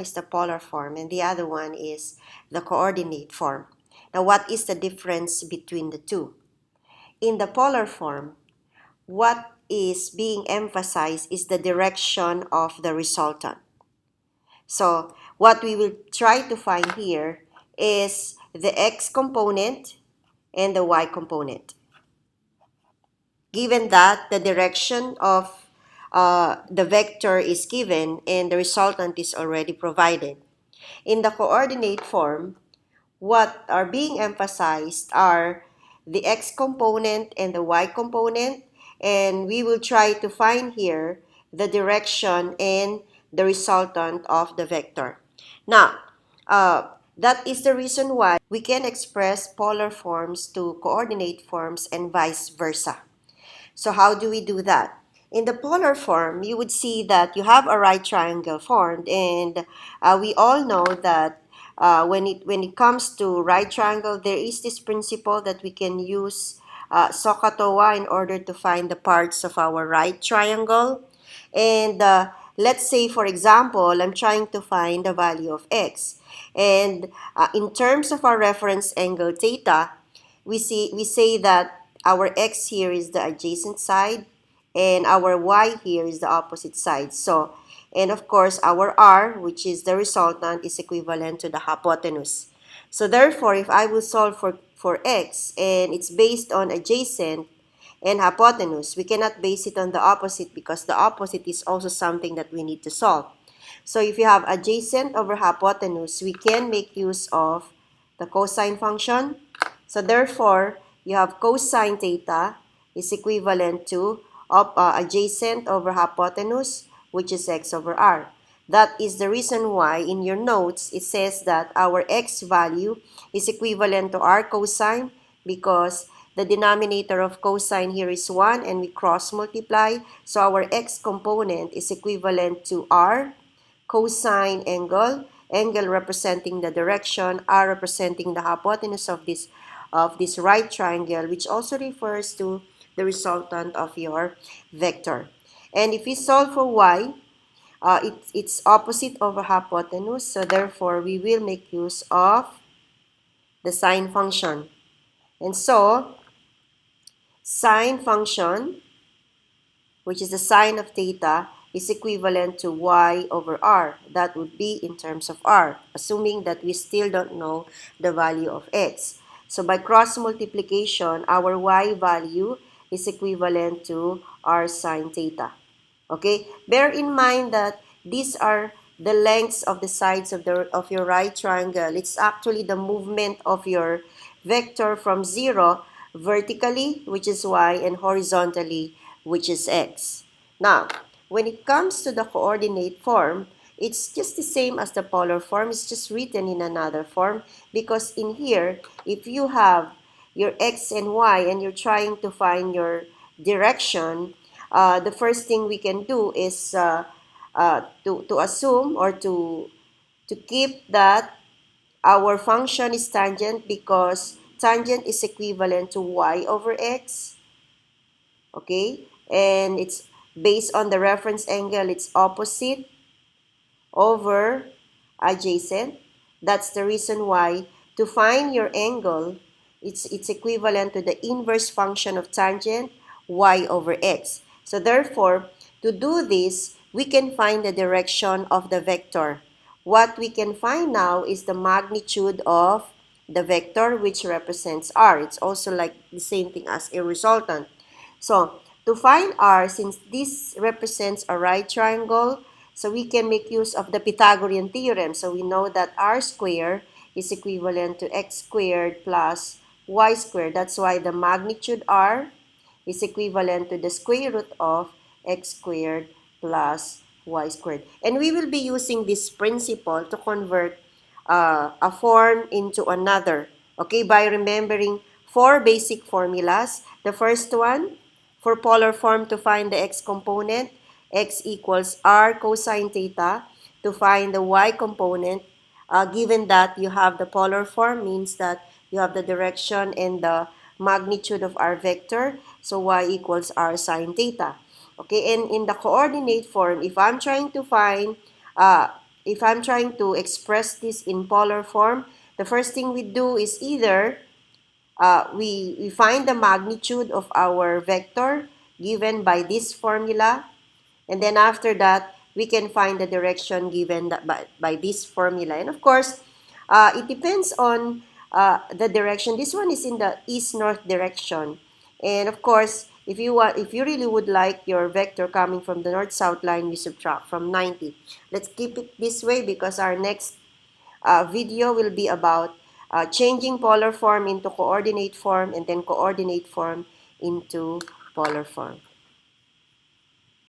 is the polar form and the other one is the coordinate form. Now, what is the difference between the two? In the polar form, what is being emphasized is the direction of the resultant. So what we will try to find here is the x component and the y component. Given that the direction of the vector is given and the resultant is already provided. In the coordinate form, what are being emphasized are the x component and the y component, and we will try to find here the direction and the resultant of the vector. Now, that is the reason why we can express polar forms to coordinate forms and vice versa. So how do we do that? In the polar form, you would see that you have a right triangle formed, and we all know that when it comes to right triangle, there is this principle that we can use SOHCAHTOA in order to find the parts of our right triangle. And let's say, for example, I'm trying to find the value of x. And in terms of our reference angle theta, we say that our x here is the adjacent side and our y here is the opposite side. So, and of course, our r, which is the resultant, is equivalent to the hypotenuse. So therefore, if I will solve for x and it's based on adjacent and hypotenuse, we cannot base it on the opposite because the opposite is also something that we need to solve. So if you have adjacent over hypotenuse, we can make use of the cosine function. So therefore, you have cosine theta is equivalent to adjacent over hypotenuse, which is x over r. That is the reason why in your notes it says that our x value is equivalent to r cosine because the denominator of cosine here is 1 and we cross multiply. So our x component is equivalent to r cosine angle, angle representing the direction, r representing the hypotenuse of this right triangle, which also refers to the resultant of your vector. And if we solve for y, it's opposite over hypotenuse, so therefore we will make use of the sine function. And so, sine function, which is the sine of theta, is equivalent to y over r. That would be in terms of r, assuming that we still don't know the value of x. So by cross multiplication, our y value is equivalent to r sine theta. Okay? Bear in mind that these are the lengths of the sides of your right triangle. It's actually the movement of your vector from 0 vertically, which is y, and horizontally, which is x. Now, when it comes to the coordinate form, it's just the same as the polar form. It's just written in another form because in here, if you have your x and y and you're trying to find your direction, the first thing we can do is to assume or to keep that our function is tangent because tangent is equivalent to y over x. Okay? And it's based on the reference angle, it's opposite over adjacent. That's the reason why to find your angle, it's equivalent to the inverse function of tangent y over x. So therefore, to do this, we can find the direction of the vector. What we can find now is the magnitude of the vector, which represents r. It's also like the same thing as a resultant. So to find r, since this represents a right triangle, so we can make use of the Pythagorean theorem. So we know that r squared is equivalent to x squared plus y squared. That's why the magnitude r is equivalent to the square root of x squared plus y squared. And we will be using this principle to convert a form into another, okay, by remembering 4 basic formulas. The first one, for polar form to find the x component, x equals r cosine theta. To find the y component, given that you have the polar form, means that you have the direction and the magnitude of our vector, so y equals r sine theta. Okay, and in the coordinate form, if I'm trying to find if I'm trying to express this in polar form, the first thing we do is either we find the magnitude of our vector given by this formula, and then after that, we can find the direction given by this formula. And of course, it depends on the direction. This one is in the east-north direction. And of course, if you really would like your vector coming from the north-south line, we subtract from 90. Let's keep it this way because our next video will be about changing polar form into coordinate form and then coordinate form into polar form.